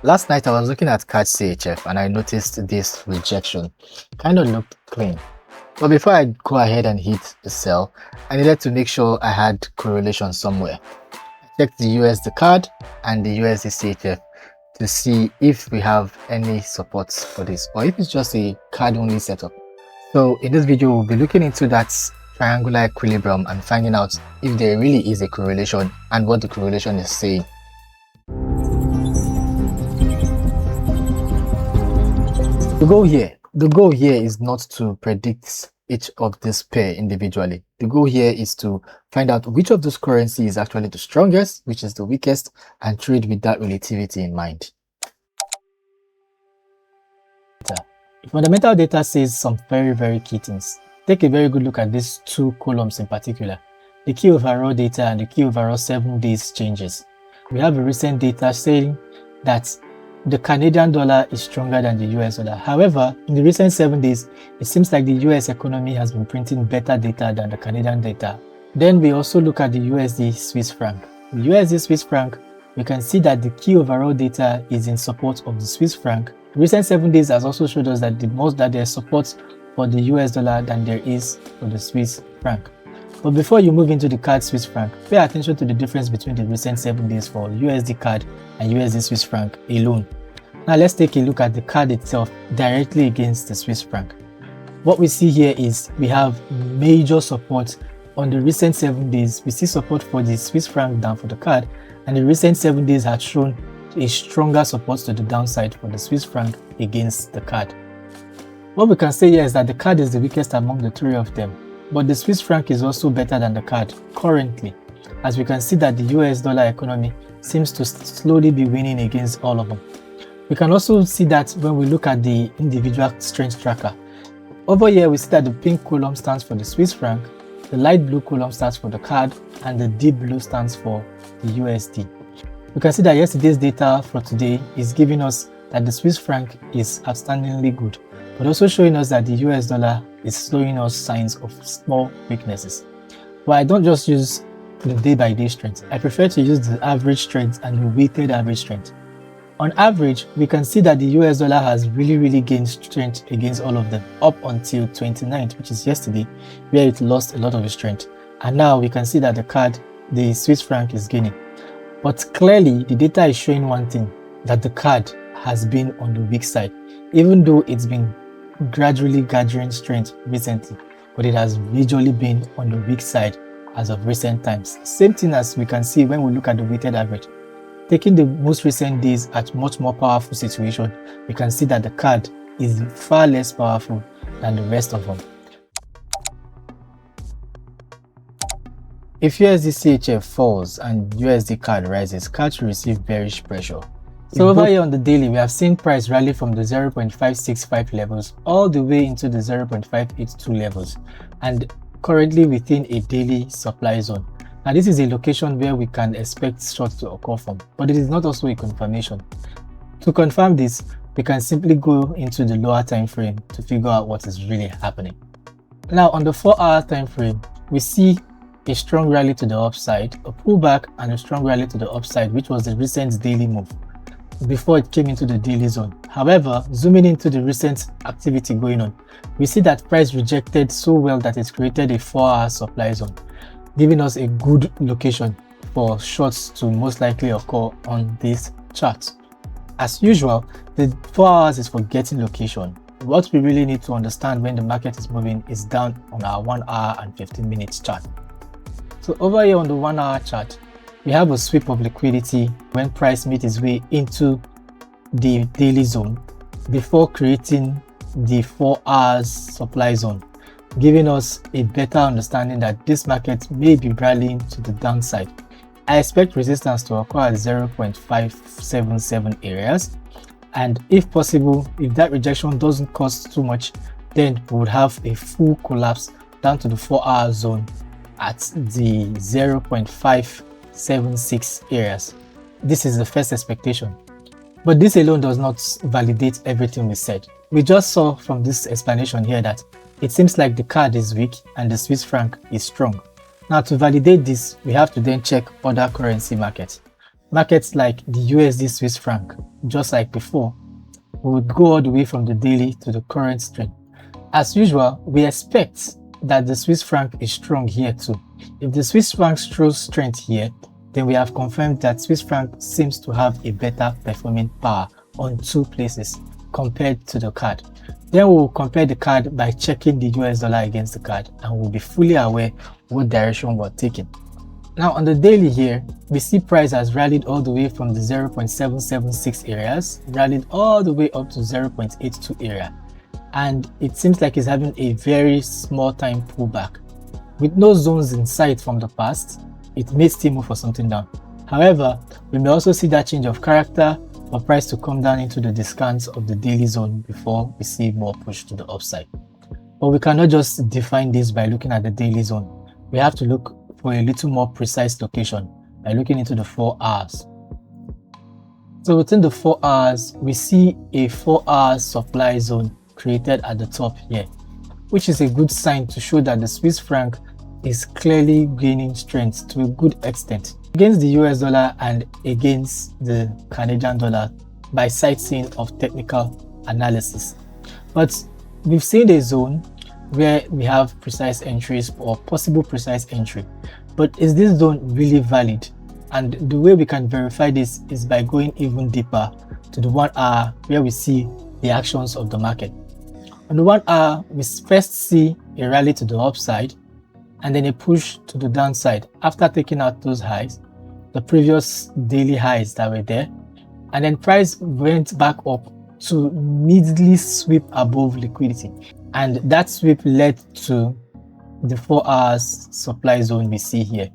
Last night I was looking at CAD CHF and I noticed this rejection. Kind of looked clean. But before I go ahead and hit the sell, I needed to make sure I had correlation somewhere. I checked the USD CAD and the USD CHF to see if we have any supports for this or if it's just a CAD only setup. So in this video we'll be looking into that triangular equilibrium and finding out if there really is a correlation and what the correlation is saying. The goal here is not to predict each of this pair individually. The goal here is to find out which of those currencies is actually the strongest, which is the weakest, and trade with that relativity in mind. The fundamental data says some very key things. Take a very good look at these two columns in particular, the key overall data and the key overall 7 days changes. We have a recent data saying that the Canadian dollar is stronger than the US dollar. However, in the recent 7 days, it seems like the US economy has been printing better data than the Canadian data. Then we also look at the USD Swiss franc. The USD Swiss franc, we can see that the key overall data is in support of the Swiss franc. The recent 7 days has also showed us that there's support for the US dollar than there is for the Swiss franc. But before you move into the CAD Swiss franc, pay attention to the difference between the recent 7 days for USD CAD and USD Swiss franc alone. Now let's take a look at the CAD itself directly against the Swiss franc. What we see here is we have major support on the recent 7 days. We see support for the Swiss franc down for the CAD, and the recent 7 days had shown a stronger support to the downside for the Swiss franc against the CAD. What we can say here is that the CAD is the weakest among the three of them, but the Swiss franc is also better than the CAD currently, as we can see that the US dollar economy seems to slowly be winning against all of them. We can also see that when we look at the individual strength tracker. Over here we see that the pink column stands for the Swiss franc, the light blue column stands for the CAD, and the deep blue stands for the USD. We can see that yesterday's data for today is giving us that the Swiss franc is outstandingly good, but also showing us that the US dollar is showing us signs of small weaknesses. But I don't just use the day-by-day strength. I prefer to use the average strength and the weighted average strength. On average, we can see that the US dollar has really gained strength against all of them up until 29th, which is yesterday, where it lost a lot of its strength. And now we can see that the Swiss franc is gaining. But clearly, the data is showing one thing, that the CAD has been on the weak side, even though it's been gradually gathering strength recently, but it has majorly been on the weak side as of recent times. Same thing as we can see when we look at the weighted average. Taking the most recent days at much more powerful situation, we can see that the CAD is far less powerful than the rest of them. If USD CHF falls and USD CAD rises, CAD will receive bearish pressure. So over here on the daily, we have seen price rally from the 0.565 levels all the way into the 0.582 levels, and currently within a daily supply zone. Now this is a location where we can expect shorts to occur from, but it is not also a confirmation. To confirm this, we can simply go into the lower time frame to figure out what is really happening. Now on the 4-hour time frame, we see a strong rally to the upside, a pullback, and a strong rally to the upside, which was the recent daily move before it came into the daily zone. However, zooming into the recent activity going on, we see that price rejected so well that it created a 4-hour supply zone, giving us a good location for shorts to most likely occur on this chart. As usual, the 4 hours is for getting location. What we really need to understand when the market is moving is down on our 1 hour and 15 minutes chart. So over here on the 1 hour chart, we have a sweep of liquidity when price meets its way into the daily zone before creating the 4 hours supply zone, giving us a better understanding that this market may be rallying to the downside. I expect resistance to occur at 0.577 areas, and if possible, if that rejection doesn't cost too much, then we would have a full collapse down to the 4-hour zone at the 0.576 areas. This is the first expectation, but this alone does not validate everything we said. We just saw from this explanation here that it seems like the CAD is weak and the Swiss franc is strong. Now to validate this, we have to then check other currency markets. markets like the USD Swiss franc, just like before, we would go all the way from the daily to the current strength. As usual, we expect that the Swiss franc is strong here too. If the Swiss franc shows strength here, then we have confirmed that Swiss franc seems to have a better performing power on two places compared to the CAD. Then we will compare the CAD by checking the US dollar against the CAD, and we'll be fully aware what direction we're taking. Now on the daily here, we see price has rallied all the way from the 0.776 areas, rallied all the way up to 0.82 area. And it seems like it's having a very small time pullback. With no zones in sight from the past, it may still move for something down. However, we may also see that change of character for price to come down into the discounts of the daily zone before we see more push to the upside. But we cannot just define this by looking at the daily zone. We have to look for a little more precise location by looking into the 4 hours. So within the 4 hours, we see a 4 hours supply zone created at the top here, which is a good sign to show that the Swiss franc is clearly gaining strength to a good extent against the US dollar and against the Canadian dollar by sightseeing of technical analysis. But we've seen a zone where we have precise entries or possible precise entry. But is this zone really valid? And the way we can verify this is by going even deeper to the 1 hour where we see the actions of the market. On the 1 hour, we first see a rally to the upside and then a push to the downside after taking out those highs, the previous daily highs that were there, and then price went back up to immediately sweep above liquidity, and that sweep led to the 4 hours supply zone we see here,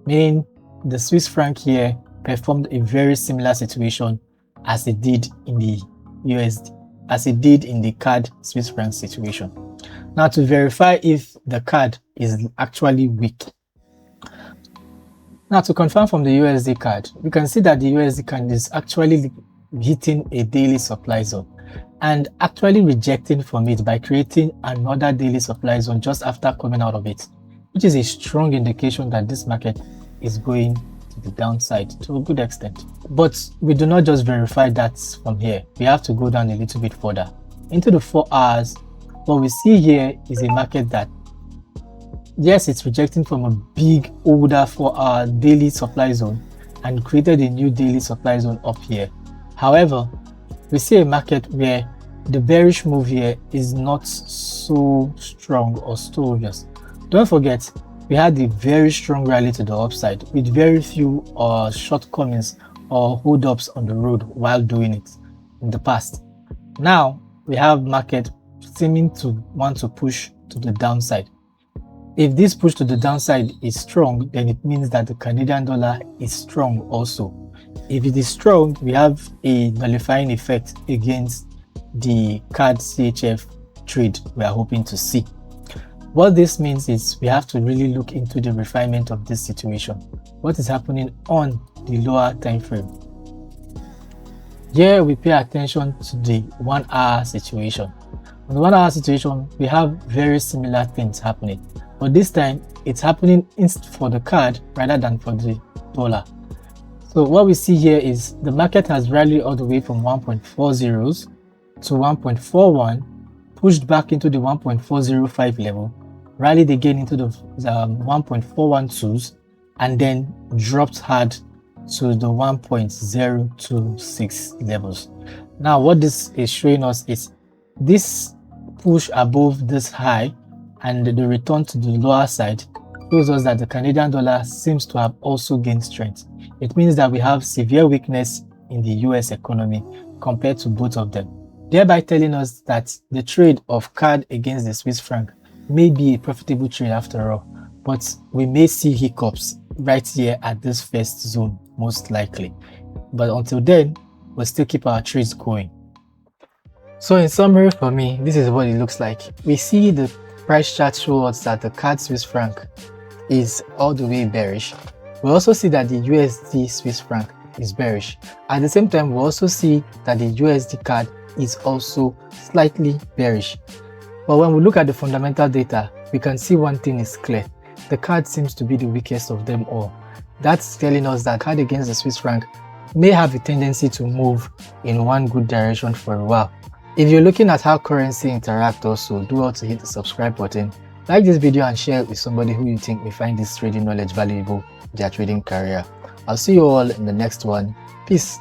meaning the Swiss franc here performed a very similar situation as it did in the USD, as it did in the CAD Swiss franc situation. Now to verify if the CAD is actually weak. Now to confirm from the USD CAD, we can see that the USD CAD is actually hitting a daily supply zone and actually rejecting from it by creating another daily supply zone just after coming out of it, which is a strong indication that this market is going to the downside to a good extent. But we do not just verify that from here. We have to go down a little bit further into the 4 hours. What we see here is a market that, yes, it's rejecting from a big older 4-hour daily supply zone and created a new daily supply zone up here. However, we see a market where the bearish move here is not so strong or so obvious. Don't forget, we had a very strong rally to the upside with very few shortcomings or hold-ups on the road while doing it in the past. Now we have market seeming to want to push to the downside. If this push to the downside is strong, then it means that the Canadian dollar is strong also. If it is strong, we have a nullifying effect against the CAD CHF trade we are hoping to see. What this means is we have to really look into the refinement of this situation. What is happening on the lower time frame? Here we pay attention to the 1 hour situation. On the 1 hour situation, we have very similar things happening, but this time it's happening for the CAD rather than for the dollar. So what we see here is the market has rallied all the way from 1.40s to 1.41, pushed back into the 1.405 level, rallied again into the 1.412s, and then dropped hard to the 1.026 levels. Now what this is showing us is this push above this high and the return to the lower side shows us that the Canadian dollar seems to have also gained strength. It means that we have severe weakness in the US economy compared to both of them, thereby telling us that the trade of CAD against the Swiss franc may be a profitable trade after all, but we may see hiccups right here at this first zone most likely. But until then, we'll still keep our trades going. So in summary for me, this is what it looks like. We see the price chart show us that the CAD Swiss franc is all the way bearish. We also see that the USD Swiss franc is bearish. At the same time, we also see that the USD CAD is also slightly bearish. But when we look at the fundamental data, we can see one thing is clear. The CAD seems to be the weakest of them all. That's telling us that CAD against the Swiss franc may have a tendency to move in one good direction for a while. If you're looking at how currency interact also, do well to hit the subscribe button, like this video and share it with somebody who you think may find this trading knowledge valuable in their trading career. I'll see you all in the next one. Peace.